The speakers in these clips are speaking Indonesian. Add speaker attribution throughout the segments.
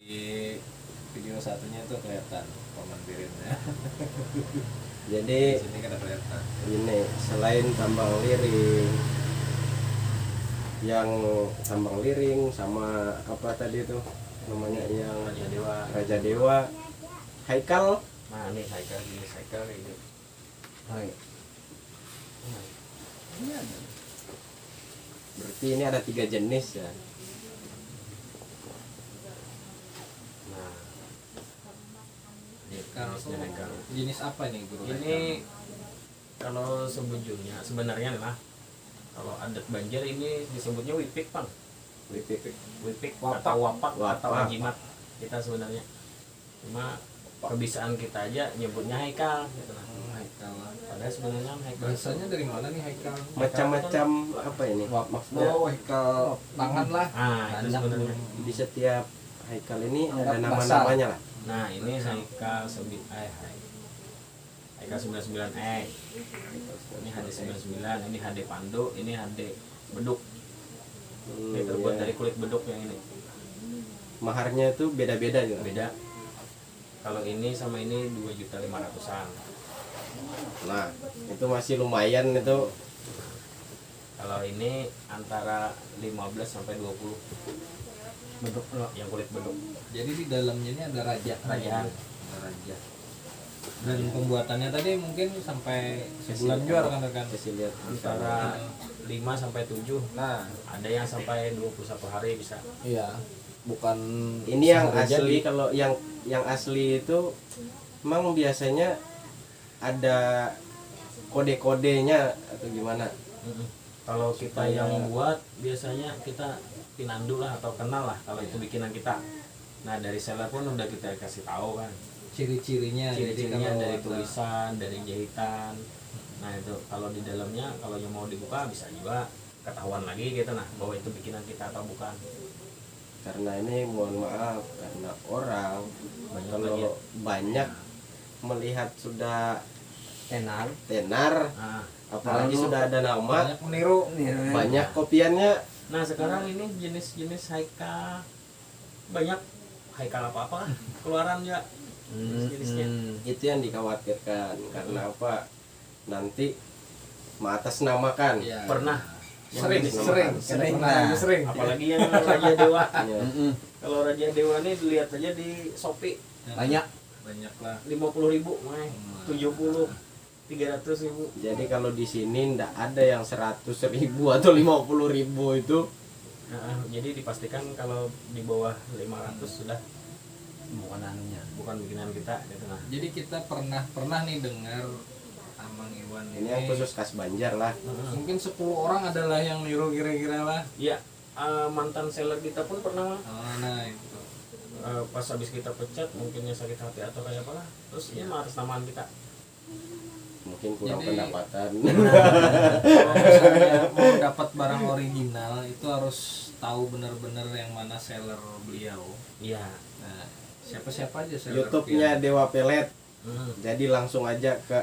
Speaker 1: Di video satunya tuh kelihatan pemandirinnya.
Speaker 2: Jadi
Speaker 1: Di sini kan kelihatan.
Speaker 2: ini selain tambang liring, yang tambang liring sama apa tadi tuh namanya yang
Speaker 3: Raja Dewa.
Speaker 2: Raja Dewa, Haikal.
Speaker 3: Nah ini Haikal ini.
Speaker 2: Hai. Berarti ini ada 3 jenis ya.
Speaker 3: Nah ini
Speaker 1: Kalau
Speaker 3: jenisnya Haikal.
Speaker 1: jenis apa nih guru?
Speaker 3: Ini kalau sebujurnya sebenarnya lah kalau adat Banjar ini disebutnya wipik bang. Wipik
Speaker 1: Wapak.
Speaker 3: atau wapak atau
Speaker 2: Wapak.
Speaker 3: ajimat kita sebenarnya. Cuma kebiasaan kita aja nyebutnya Haikal gitu nah.
Speaker 1: Haikal.
Speaker 3: Padahal sebenarnya Haikal
Speaker 1: Bahasanya dari mana nih Haikal?
Speaker 2: Macam-macam apa ini? Maksudnya
Speaker 1: Oh, Haikal tangan lah.
Speaker 3: ah itu
Speaker 1: Banyak.
Speaker 3: sebenarnya.
Speaker 2: di setiap Haikal ini ada
Speaker 1: Anggap
Speaker 2: nama-namanya lah.
Speaker 3: Nah ini Haikal Haikal 99 ini HD 99, ini HD Pandu, ini HD Beduk. Ini terbuat
Speaker 2: Iya.
Speaker 3: dari kulit beduk yang ini.
Speaker 2: Maharnya itu beda-beda juga.
Speaker 3: Beda. Kalau ini sama ini 2.500.000-an.
Speaker 2: Nah, itu masih lumayan itu.
Speaker 3: Kalau ini antara 15 sampai 20 beduk yang kulit beduk.
Speaker 1: Jadi di dalamnya ini ada raja.
Speaker 3: Rajaan.
Speaker 1: Ada raja. Dan pembuatannya tadi mungkin sampai sebulan juga rekan-rekan.
Speaker 2: Kasih lihat
Speaker 3: Antara 5 sampai 7.
Speaker 1: Nah,
Speaker 3: Ada yang sampai 21 hari bisa.
Speaker 1: iya. Bukan
Speaker 2: ini yang
Speaker 1: sehari
Speaker 2: asli.
Speaker 1: jadi.
Speaker 2: Kalau yang asli itu memang biasanya ada kode-kodenya atau gimana?
Speaker 3: Kalau kita
Speaker 2: Supaya-
Speaker 3: yang buat biasanya kita pinandu lah atau kenal lah kalau itu bikinan kita. Nah dari seller pun udah kita kasih tahu kan
Speaker 1: Ciri-cirinya. Jadi
Speaker 3: ciri-cirinya
Speaker 1: kalau
Speaker 3: dari
Speaker 1: ada-
Speaker 3: tulisan, dari jahitan. Nah itu kalau di dalamnya kalau yang mau dibuka bisa juga ketahuan lagi gitu nah bahwa itu bikinan kita atau bukan.
Speaker 2: Karena ini mohon maaf karena orang
Speaker 3: Banyak
Speaker 2: kalau
Speaker 3: lagi.
Speaker 2: banyak melihat sudah
Speaker 4: tenar
Speaker 3: Nah,
Speaker 2: tenar, apalagi
Speaker 4: Lalu-
Speaker 2: sudah ada nama,
Speaker 1: banyak meniru.
Speaker 2: banyak kopiannya.
Speaker 3: nah sekarang ini jenis-jenis Haikal banyak Haikal apa-apa kan keluaran ya jenis-jenisnya.
Speaker 2: Itu yang dikhawatirkan karena apa? Nanti mengatasnamakan.
Speaker 1: Iya.
Speaker 3: Pernah
Speaker 1: Sering,
Speaker 3: Yang
Speaker 1: sering,
Speaker 4: Sering,
Speaker 1: Pernah,
Speaker 4: nah.
Speaker 1: sering.
Speaker 3: apalagi yang Raja Dewa.
Speaker 2: Ya.
Speaker 3: Kalau Raja Dewa ini dilihat aja di Shopee
Speaker 4: banyak
Speaker 1: Banyak lah.
Speaker 3: 50.000, May. 70, 300.000.
Speaker 2: Jadi kalau di sini ndak ada yang 100.000 atau 50.000 itu.
Speaker 3: Nah, jadi dipastikan kalau di bawah 500 sudah
Speaker 4: bukan anunya.
Speaker 3: bukan bikinan kita gitu nah.
Speaker 1: Jadi kita pernah nih dengar Amang Iwan
Speaker 2: Ini yang khusus khas Banjar lah.
Speaker 1: mungkin 10 orang adalah yang niru kira-kira lah.
Speaker 3: Iya, mantan seller kita pun pernah
Speaker 1: Nah itu.
Speaker 3: pas habis kita pecat mungkinnya sakit hati atau kayak apa lah. Terus ini mah atas namaan kita.
Speaker 2: Mungkin kurang
Speaker 1: Jadi-
Speaker 2: pendapatan.
Speaker 1: Kalau misalnya mau dapat barang original itu harus tahu benar-benar yang mana seller beliau.
Speaker 3: Iya.
Speaker 1: Nah, siapa-siapa aja seller
Speaker 2: YouTube-nya Dewa Pelet.
Speaker 3: Hmm.
Speaker 2: Jadi langsung aja ke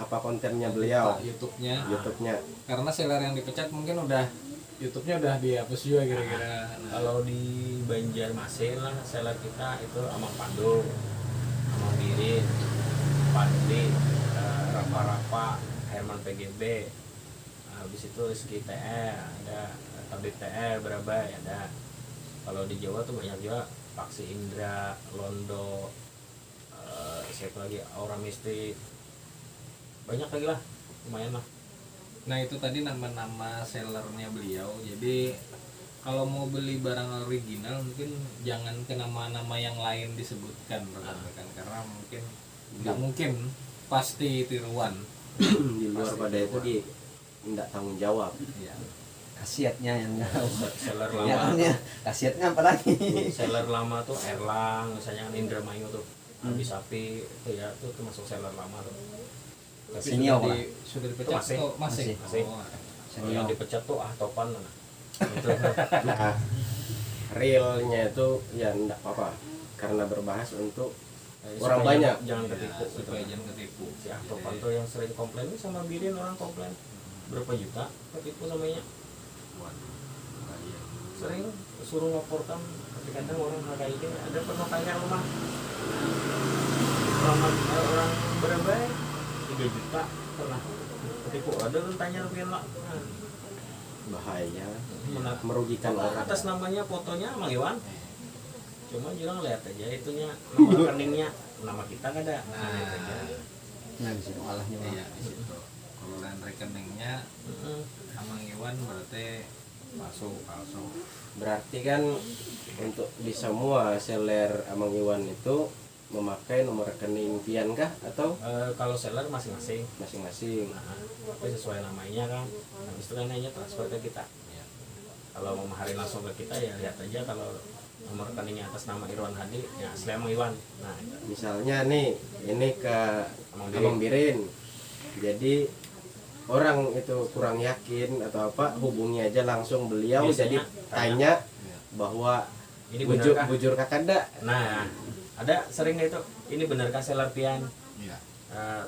Speaker 2: kontennya beliau.
Speaker 1: YouTube-nya.
Speaker 2: YouTube-nya.
Speaker 1: Karena seller yang dipecat mungkin udah YouTube-nya udah dihapus juga kira-kira. Nah,
Speaker 3: Kalau di Banjarmasin lah seller kita itu Amang Pandu, Amang Birin, Pandi, Rapa-Rapa, Herman PGB, habis itu Rizky TR, ada Tabib TR, Berabai ada. Kalau di Jawa tuh banyak juga Paksi Indra, Londo, siapa lagi Aura Mistik, banyak lagi lah, lumayan lah.
Speaker 1: Nah itu tadi nama-nama sellernya beliau. Jadi kalau mau beli barang original mungkin jangan ke nama-nama yang lain disebutkan rekan-rekan, karena mungkin nggak mungkin pasti tiruan.
Speaker 2: Di luar pada itu di tidak tanggung jawab.
Speaker 1: Iya.
Speaker 4: Khasiatnya yang
Speaker 3: Seller
Speaker 4: ya,
Speaker 3: lama,
Speaker 4: khasiatnya apa lagi?
Speaker 3: seller lama tuh Erlang, misalnya kan Indramayu tuh, Abi Sapi itu ya itu termasuk seller lama tuh.
Speaker 1: Tapi
Speaker 4: Senior
Speaker 1: sudah,
Speaker 4: lah.
Speaker 1: sudah dipecat
Speaker 3: Masih.
Speaker 1: atau masih?
Speaker 3: Masih.
Speaker 1: Oh,
Speaker 3: Kalau yang dipecat tuh Topan nah. Itu.
Speaker 2: Nah, realnya itu ya enggak apa-apa karena berbahas untuk orang
Speaker 3: Supaya
Speaker 2: banyak.
Speaker 3: jangan
Speaker 1: ya,
Speaker 3: ketipu gitu.
Speaker 1: supaya jangan ketipu.
Speaker 3: Si Topan tuh yang sering komplain ini sama Birin orang komplain berapa juta ketipu samanya.
Speaker 1: Waduh, bahaya.
Speaker 3: Sering suruh laporkan Tapi kadang orang kayak gini ada pernah tanya rumah orang berapa 3 juta pernah ketipu, ada kan tanya rupiah lah.
Speaker 2: Bahaya,
Speaker 3: Nah,
Speaker 2: merugikan orang.
Speaker 3: atas namanya fotonya Mang Iwan, cuma jurang lihat aja itunya nama rekeningnya nama kita kan ada. Nah, lihat aja.
Speaker 4: Nah di situ alahnya Bang.
Speaker 1: Iya di situ. Kalau lain rekeningnya Amang Iwan berarti palsu.
Speaker 2: Berarti kan untuk di semua seller Amang Iwan itu memakai nomor rekening Pian kah atau
Speaker 3: Kalau seller masing-masing,
Speaker 2: masing-masing?
Speaker 3: nah, tapi sesuai namanya kan, habis itu kan hanya transfer ke kita.
Speaker 1: Ya.
Speaker 3: Kalau mau maharin langsung ke kita ya lihat aja kalau nomor rekeningnya atas nama Irwan Hadi ya asli Amang Iwan. Nah,
Speaker 2: Misalnya nih ini ke
Speaker 3: Amang
Speaker 2: Amang Birin, jadi orang itu kurang yakin atau apa, hubungi aja langsung beliau.
Speaker 3: Biasanya
Speaker 2: Jadi tanya bahwa
Speaker 3: ini
Speaker 2: bujur
Speaker 3: benarkah?
Speaker 2: bujur kakanda.
Speaker 3: Nah, ada sering itu, ini benarkah seller Pian?
Speaker 1: Iya.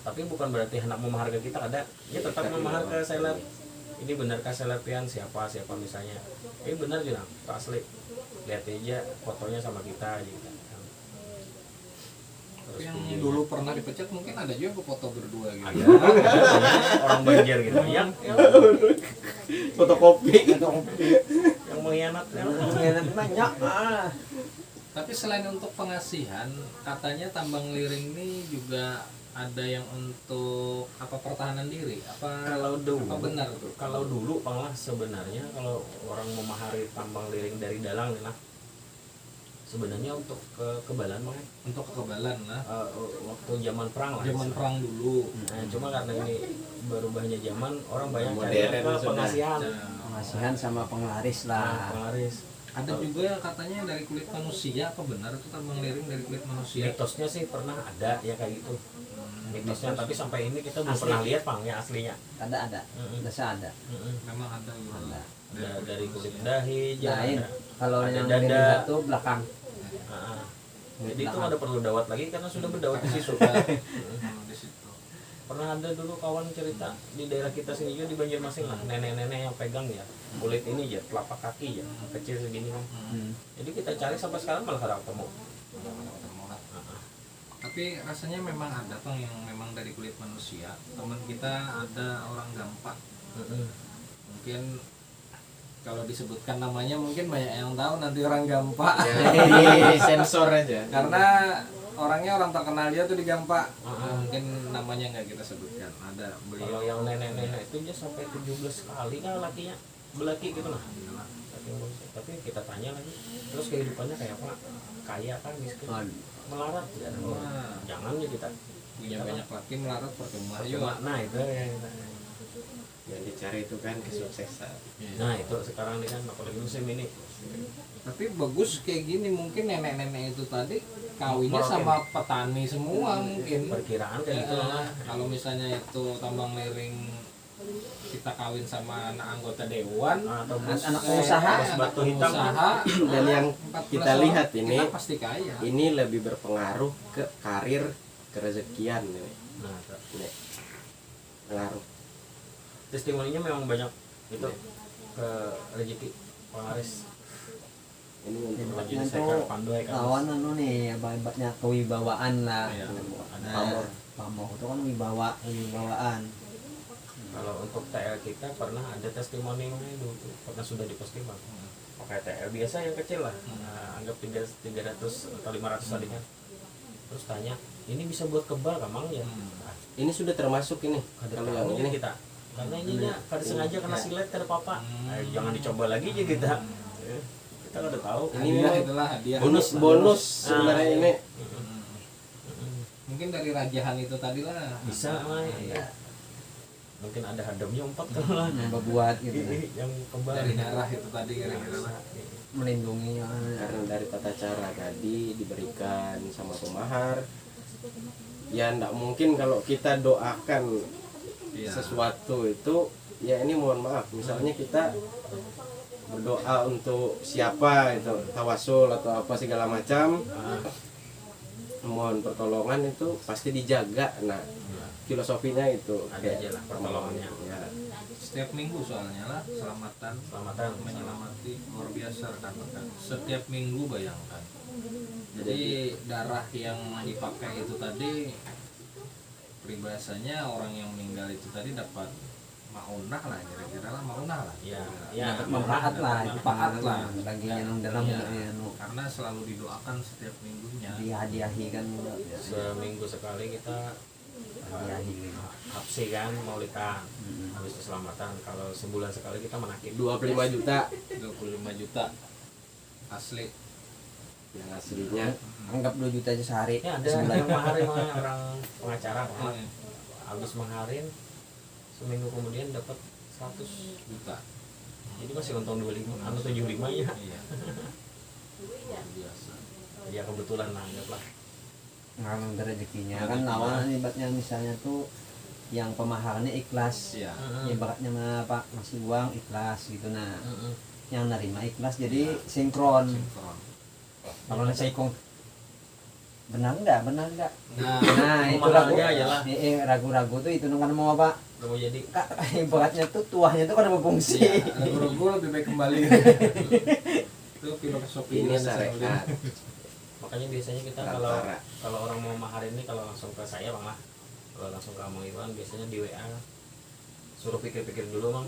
Speaker 3: Tapi bukan berarti hendak memahar ke kita, ada dia tetap memahar ke seller. Ini benarkah seller Pian, siapa misalnya? Ini benar juga, Pak asli. Lihat aja fotonya sama kita gitu.
Speaker 1: Tapi yang dulu pernah dipecat mungkin ada juga foto berdua gitu.
Speaker 3: ada banyak orang banjir gitu yang
Speaker 2: Fotokopi.
Speaker 3: yang mengkhianat ya.
Speaker 4: Enak banyak.
Speaker 1: Tapi selain untuk pengasihan, katanya tambang liring ini juga ada yang untuk apa pertahanan diri? Apa
Speaker 3: Kalau dulu,
Speaker 1: apa benar tuh?
Speaker 3: kalau dulu Bang lah sebenarnya kalau orang memahari tambang liring dari dalang nah sebenarnya untuk kekebalan Bang.
Speaker 1: Untuk kekebalan lah.
Speaker 3: Waktu zaman perang lah.
Speaker 1: Zaman perang dulu.
Speaker 3: Nah, cuma karena ini berubahnya zaman, orang banyak cari
Speaker 2: Modern
Speaker 3: ke
Speaker 2: sudah.
Speaker 3: pengasihan.
Speaker 4: Pengasihan sama penglaris
Speaker 3: Nah,
Speaker 4: lah.
Speaker 3: penglaris.
Speaker 1: Ada juga katanya dari kulit manusia, apa benar itu tambang liring dari kulit manusia?
Speaker 3: Mitosnya sih pernah ada ya kayak gitu. Mitosnya, tapi sampai ini kita belum
Speaker 4: Asli.
Speaker 3: pernah lihat Bang ya aslinya.
Speaker 4: Ada. Desa ada.
Speaker 1: Memang ada.
Speaker 4: Ada.
Speaker 3: Ada dari kulit dahi,
Speaker 4: Lain.
Speaker 3: ada.
Speaker 4: Kalau
Speaker 3: Ada
Speaker 4: yang
Speaker 3: dada.
Speaker 4: dilihat tuh belakang.
Speaker 3: Ah, jadi itu ada perlu dawat lagi karena sudah berdawat di situ.
Speaker 1: Di situ.
Speaker 3: Pernah ada dulu kawan cerita di daerah kita sini juga di Banjarmasin lah, nenek-nenek yang pegang ya kulit ini ya telapak kaki ya kecil segini kan. Jadi kita cari sampai sekarang malah kadang ketemu.
Speaker 1: Tapi rasanya memang ada Bang yang memang dari kulit manusia. Teman kita ada orang Gampak. Mungkin kalau disebutkan namanya mungkin banyak yang tahu nanti orang Gampak.
Speaker 2: Jadi sensor aja.
Speaker 1: Karena orangnya orang terkenal dia tuh di Gampak. Mungkin namanya nggak kita sebutkan. Ada
Speaker 3: Kalau
Speaker 1: beliau
Speaker 3: yang nenek-nenek itu dia sampai 17 kali kan lakinya belaki gitu lah. Tapi kita tanya lagi, terus kehidupannya kayak apa? Kaya kan miskin? Melarat ya.
Speaker 1: Wah.
Speaker 3: Jangan ya kita
Speaker 1: punya banyak laki melarat percuma
Speaker 3: cuma
Speaker 1: juga.
Speaker 3: nah itu yang kita.
Speaker 2: Yang dicari itu kan kesuksesan.
Speaker 3: Nah itu sekarang nih kan apalagi musim ini
Speaker 1: Tapi bagus kayak gini, mungkin nenek-nenek itu tadi kawinnya
Speaker 3: Morokin.
Speaker 1: sama petani semua mungkin.
Speaker 3: perkiraan kayak gitu lah.
Speaker 1: Kalau misalnya itu tambang liring kita kawin sama anak anggota dewan
Speaker 3: Atau
Speaker 4: Anak
Speaker 3: bos
Speaker 4: pengusaha.
Speaker 3: bos batu hitam
Speaker 1: usaha,
Speaker 2: Dan yang
Speaker 1: 14
Speaker 2: kita
Speaker 1: orang,
Speaker 2: lihat ini,
Speaker 1: kita pasti kaya.
Speaker 2: ini lebih berpengaruh ke karir kerezekian ini.
Speaker 3: nah itu.
Speaker 2: Ini pengaruh.
Speaker 3: Testimoninya memang banyak itu ke rezeki penglaris
Speaker 2: Ini untuk
Speaker 3: jadi
Speaker 4: Hebatnya
Speaker 3: saya
Speaker 4: tuh
Speaker 3: pandu ya kan
Speaker 4: lawan anu nih, hebatnya kewibawaan lah.
Speaker 1: Iya.
Speaker 3: ada
Speaker 2: pamor.
Speaker 4: Pamor itu kan wibawaan.
Speaker 3: kalau untuk TL kita pernah ada testimoni dulu pernah sudah diposting Bang. Pakai TL biasa yang kecil lah. Anggap 300 atau 500 tadi kan. Terus tanya, ini bisa buat kebal Kamang ya?
Speaker 2: Ini sudah termasuk ini.
Speaker 3: Kada
Speaker 2: Kalau
Speaker 3: tahu
Speaker 2: yang ini
Speaker 3: kita. Karena ininya kada sengaja kena silet kada apa-apa. Jangan dicoba lagi aja kita. Kita kada tahu.
Speaker 2: Ini
Speaker 1: Hadiah
Speaker 2: memang
Speaker 1: itulah hadiah.
Speaker 2: bonus sebenarnya ini.
Speaker 1: Mungkin dari rajahan itu tadi lah.
Speaker 3: Bisa mah ya. Mungkin ada hadamnya 4 kalau lah.
Speaker 4: Buat gitu.
Speaker 3: Yang kebal
Speaker 1: Dari darah itu tadi kira-kira lah.
Speaker 4: Melindungi
Speaker 2: Karena dari tata cara tadi diberikan sama pemahar. Ya enggak mungkin kalau kita doakan
Speaker 1: Iya.
Speaker 2: sesuatu itu, ya ini mohon maaf, misalnya kita berdoa untuk siapa itu, tawasul atau apa segala macam, mohon pertolongan itu pasti dijaga. Nah filosofinya itu
Speaker 3: Ada
Speaker 2: kayak
Speaker 3: aja lah pertolongannya.
Speaker 2: ya,
Speaker 1: setiap minggu soalnya lah selamatan menyelamati luar biasa rekan-rekan. Setiap minggu bayangkan. Jadi darah yang dipakai itu tadi peribahasanya orang yang meninggal itu tadi dapat maunah lah, kira-kira lah maunah lah.
Speaker 3: Ya,
Speaker 4: Dapat manfaat lah,
Speaker 1: Manfaat lah.
Speaker 4: bagi yang dalam
Speaker 1: Iya,
Speaker 4: anu
Speaker 1: karena selalu didoakan setiap minggunya.
Speaker 4: dihadiahi kan
Speaker 3: seminggu sekali kita
Speaker 4: hadiahi.
Speaker 3: hapsi kan maulidan habis itu selamatan. Kalau sebulan sekali kita menakib
Speaker 2: 25 juta
Speaker 1: 25 juta asli.
Speaker 2: yang aslinya.
Speaker 4: Anggap 2 juta aja sehari.
Speaker 3: ya ada yang maharin orang pengacara habis maharin seminggu kemudian dapat 100
Speaker 1: Juta.
Speaker 3: jadi masih untung 25 anu 75 ya.
Speaker 1: Iya. Luar biasa.
Speaker 3: Ya kebetulan lah anggaplah.
Speaker 4: Ngambil rezekinya kan lawan ibaratnya misalnya tuh yang pemahalannya ikhlas.
Speaker 1: Iya.
Speaker 4: Ibaratnya mah Pak ngasih uang ikhlas gitu, nah yang nerima ikhlas jadi sinkron.
Speaker 1: Sinkron.
Speaker 4: Kalau saya ikut benar enggak
Speaker 1: Nah,
Speaker 4: itu
Speaker 3: pemahalannya
Speaker 4: ragu
Speaker 3: aja lah.
Speaker 4: ragu-ragu tuh itu kan mau apa
Speaker 3: Udah mau jadi
Speaker 4: Kak, ibaratnya tuh tuahnya tuh kan ada fungsi.
Speaker 1: iya, ragu-ragu lebih baik kembali. Itu filosofi
Speaker 2: Ini
Speaker 1: Indonesia
Speaker 2: syariat.
Speaker 3: makanya biasanya kita
Speaker 2: Lantara.
Speaker 3: kalau orang mau mahar ini kalau langsung ke saya bang lah, kalau langsung ke Mang Iwan biasanya di WA suruh pikir-pikir dulu bang,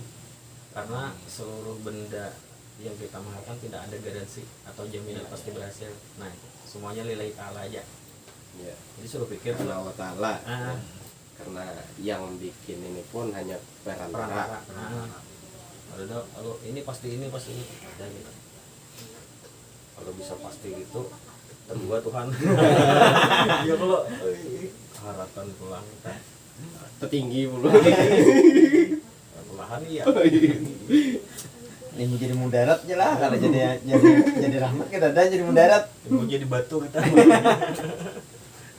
Speaker 3: karena seluruh benda yang kita maharkan tidak ada garansi atau jaminan pasti berhasil. Nah semuanya lillahi ta'ala aja,
Speaker 2: Ya,
Speaker 3: jadi suruh pikir
Speaker 2: karena
Speaker 3: dulu.
Speaker 2: Allah Ta'ala.
Speaker 3: Ah,
Speaker 2: Karena yang bikin ini pun hanya perantara.
Speaker 3: perantara. Kalau ini pasti ini dan gitu. Kalau bisa pasti gitu kedua Tuhan. Ya kalau harapan pulang kita
Speaker 2: Tertinggi pula.
Speaker 3: perlahan iya.
Speaker 4: Ini mau jadi mudarat aja lah kalau jadi rahmat kita ada jadi mudarat.
Speaker 3: Mau jadi batu kita.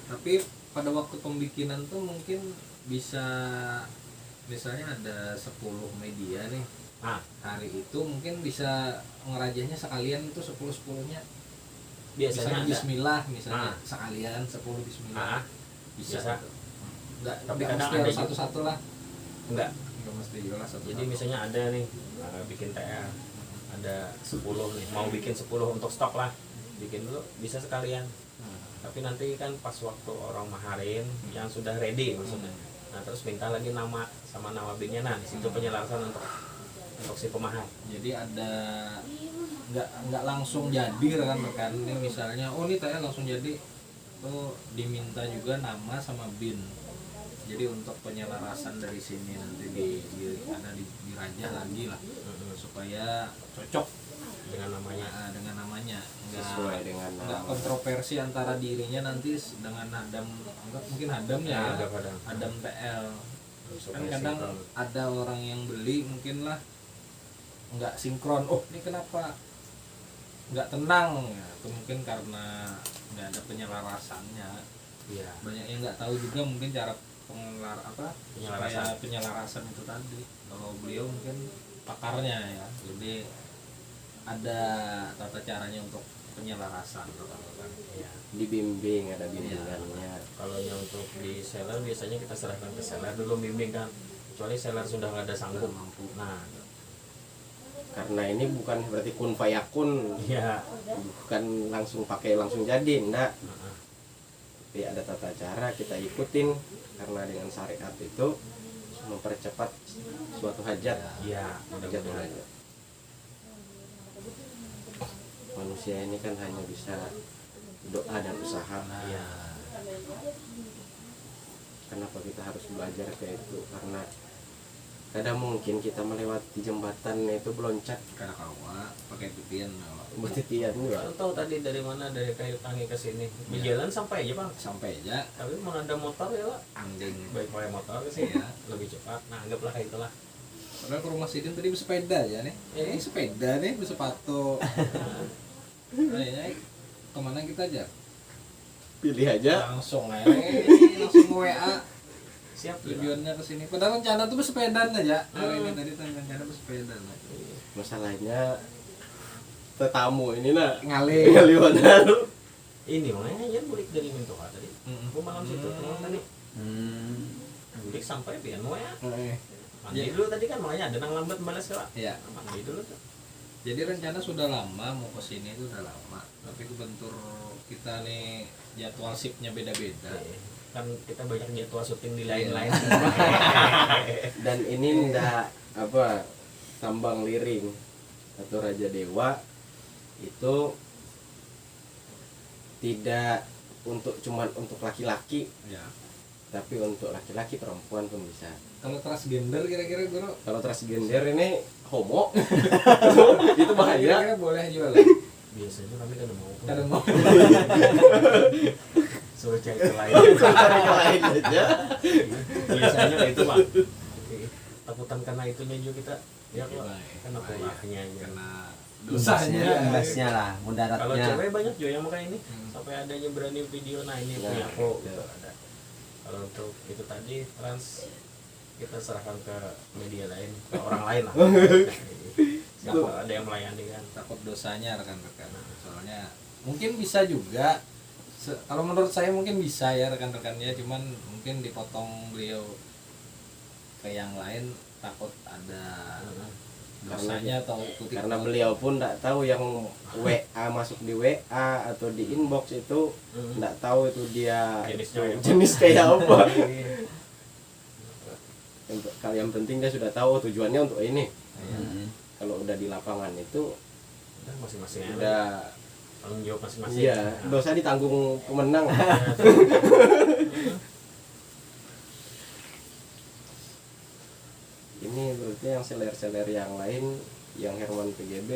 Speaker 1: Tapi pada waktu pembikinan tuh mungkin bisa misalnya ada 10 media nih.
Speaker 3: Ah,
Speaker 1: Hari itu mungkin bisa ngerajahnya sekalian itu 10-10-nya.
Speaker 3: biasanya ada.
Speaker 1: Bismillah misalnya
Speaker 3: Ah.
Speaker 1: sekalian 10 bismillah.
Speaker 3: Ah,
Speaker 1: Bisa.
Speaker 3: bisa.
Speaker 1: Enggak,
Speaker 3: Tapi
Speaker 1: enggak
Speaker 3: kadang
Speaker 1: mesti
Speaker 3: ada
Speaker 1: harus
Speaker 3: juga.
Speaker 1: satu-satu lah.
Speaker 3: Enggak.
Speaker 1: Enggak mesti jelas satu.
Speaker 3: Jadi misalnya ada nih bikin TR ada 10 nih, mau bikin 10 untuk stok lah. Bikin dulu bisa sekalian. Tapi nanti kan pas waktu orang maharin yang sudah ready maksudnya. Nah, terus minta lagi nama sama nama BIN-nya. Nah, di situ penyelarasan untuk si pemahar.
Speaker 1: Jadi ada nggak langsung jadi rekan-rekan ini misalnya ini TR langsung jadi tuh diminta juga nama sama BIN. Jadi untuk penyelarasan dari sini nanti dirajah lagi lah supaya cocok
Speaker 3: Dengan namanya.
Speaker 1: dengan namanya
Speaker 2: Sesuai dengan
Speaker 1: nggak
Speaker 2: nama.
Speaker 1: kontroversi antara dirinya nanti dengan Adam mungkin Adam ya
Speaker 3: Ada kadang.
Speaker 1: Adam TL kan
Speaker 3: Supaya
Speaker 1: kadang
Speaker 3: sinkron.
Speaker 1: ada orang yang beli mungkin lah nggak sinkron, ini kenapa nggak tenang ya, itu mungkin karena nggak ada penyelarasannya.
Speaker 3: Iya.
Speaker 1: Banyak yang nggak tahu juga mungkin cara
Speaker 3: Penyelarasan.
Speaker 1: penyelarasan itu tadi. Kalau beliau mungkin pakarnya ya, jadi ada tata caranya untuk penyelarasan kan.
Speaker 3: Iya.
Speaker 2: Dibimbing, ada bimbingannya.
Speaker 3: Kalau yang untuk di seller biasanya kita serahkan ke seller dulu bimbing kan. Kecuali seller sudah nggak ada sanggup. Nah,
Speaker 2: Karena ini bukan seperti kun fayakun,
Speaker 3: iya.
Speaker 2: bukan langsung pakai langsung jadi, enggak.
Speaker 3: Nah,
Speaker 2: Tapi ada tata cara kita ikutin, karena dengan syariat itu mempercepat suatu hajat.
Speaker 3: iya,
Speaker 2: Hajat
Speaker 3: mudah-mudahan.
Speaker 2: hajat. Manusia ini kan hanya bisa doa dan usaha.
Speaker 3: Iya.
Speaker 2: Kenapa kita harus belajar kayak itu? Karena kadang mungkin kita melewati jembatan itu beloncat
Speaker 1: Karena kawa pakai titian
Speaker 2: bertitian juga.
Speaker 3: Tahu tadi dari mana, dari kayu tangi ke sini. Di jalan sampai aja bang.
Speaker 1: sampai aja
Speaker 3: Tapi mau ada motor ya lah.
Speaker 1: anjing.
Speaker 3: Baik pakai motor sih
Speaker 1: Iya.
Speaker 3: lebih cepat. Nah, anggaplah kayak itulah.
Speaker 1: Padahal ke rumah Sidin tadi bersepeda ya nih. Ini sepeda nih bersepatu. Kayaknya kemana kita aja?
Speaker 2: Pilih aja.
Speaker 1: Langsung aja. Langsung WA.
Speaker 3: Siap.
Speaker 1: Tujuannya ke sini. Padahal rencana tuh bersepeda aja. Hari ini tadi rencana bersepeda.
Speaker 2: Masalahnya tetamu ini nak
Speaker 1: Ngalih.
Speaker 2: ngaliwanan.
Speaker 3: Ini makanya aja bulik dari Mintoka tadi.
Speaker 1: Mm-mm.
Speaker 3: Gua malam situ teman tadi.
Speaker 4: Hmm.
Speaker 3: Bulik sampai pian ya. Mandi dulu tadi kan makanya ada nang lambat balas ya, Pak.
Speaker 1: Ya.
Speaker 3: Mandi dulu tuh.
Speaker 1: Jadi rencana sudah lama mau ke sini itu udah lama, tapi kebentur kita nih jadwal shiftnya beda-beda.
Speaker 3: Kan kita banyak jadwal syuting di lain-lain.
Speaker 2: Dan ini ndak apa tambang liring atau Raja Dewa itu tidak cuman untuk laki-laki,
Speaker 1: Ya.
Speaker 2: tapi untuk laki-laki perempuan pun bisa.
Speaker 1: Kalau transgender kira-kira Guru,
Speaker 2: Kalau transgender ini homo itu bahaya.
Speaker 1: kira-kira boleh jual?
Speaker 3: Biasanya kami kan mau.
Speaker 1: Kada mau.
Speaker 3: Suruh cari ke lain.
Speaker 2: Cari yang lain aja.
Speaker 3: Biasanya itu, Pak. Takutan karena itunya juga kita ya kok
Speaker 1: Baik.
Speaker 3: karena pulangnya aja.
Speaker 1: Karena
Speaker 4: Imbasnya,
Speaker 1: dosanya.
Speaker 4: imbasnya lah,
Speaker 3: Kalau
Speaker 4: mudaratnya.
Speaker 3: cewek banyak juga yang makanya ini
Speaker 1: Hmm.
Speaker 3: sampai adanya berani video nah ini
Speaker 2: Nah,
Speaker 3: punya aku
Speaker 2: iya.
Speaker 3: gitu ada. Kalau untuk itu tadi trans kita serahkan ke media lain, ke orang lain lah. Siapa ada yang melayani kan.
Speaker 1: Takut dosanya rekan-rekan. Soalnya mungkin bisa juga. Kalau menurut saya mungkin bisa ya rekan-rekannya, cuman mungkin dipotong beliau ke yang lain takut ada dosanya atau kutip.
Speaker 2: Karena beliau pun tidak tahu yang WA masuk di WA atau di inbox itu tidak tahu itu dia
Speaker 3: Jenisnya
Speaker 2: jenis kayak apa.
Speaker 3: Iya.
Speaker 2: Yang penting dia sudah tahu tujuannya untuk ini.
Speaker 4: Mm-mm.
Speaker 2: Kalau udah di lapangan itu
Speaker 3: Udah masing-masing aja.
Speaker 2: udah
Speaker 3: Tanggung jawab masing-masing.
Speaker 2: iya dosa ditanggung pemenang. Ini berarti yang seller-seller yang lain yang Herman PGB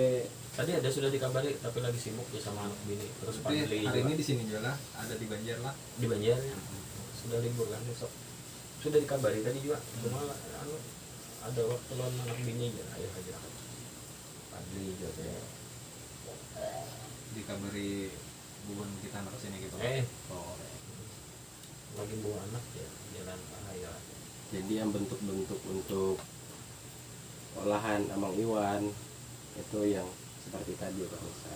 Speaker 3: Tadi ada sudah dikabari tapi lagi sibuk ya sama anak bini. Terus
Speaker 1: Tapi
Speaker 3: Padli
Speaker 1: hari
Speaker 3: juga
Speaker 1: ini di sini juga lah, ada di Banjar lah.
Speaker 3: di Banjar ya. Sudah libur kan besok. Sudah dikabari tadi juga. Cuma anu, ada waktu lawan anak bini aja ayo aja. Padli juga ya.
Speaker 1: Dikabari bubun kita anak sini gitu. Oh.
Speaker 3: Lagi bawa anak ya jalan raya.
Speaker 2: jadi yang bentuk-bentuk untuk olahan amang iwan itu yang seperti tadi Pak Musa.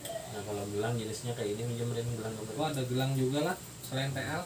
Speaker 3: Nah kalau gelang jenisnya kayak ini minjem gelang
Speaker 1: Oh, ada gelang juga lah selain TL.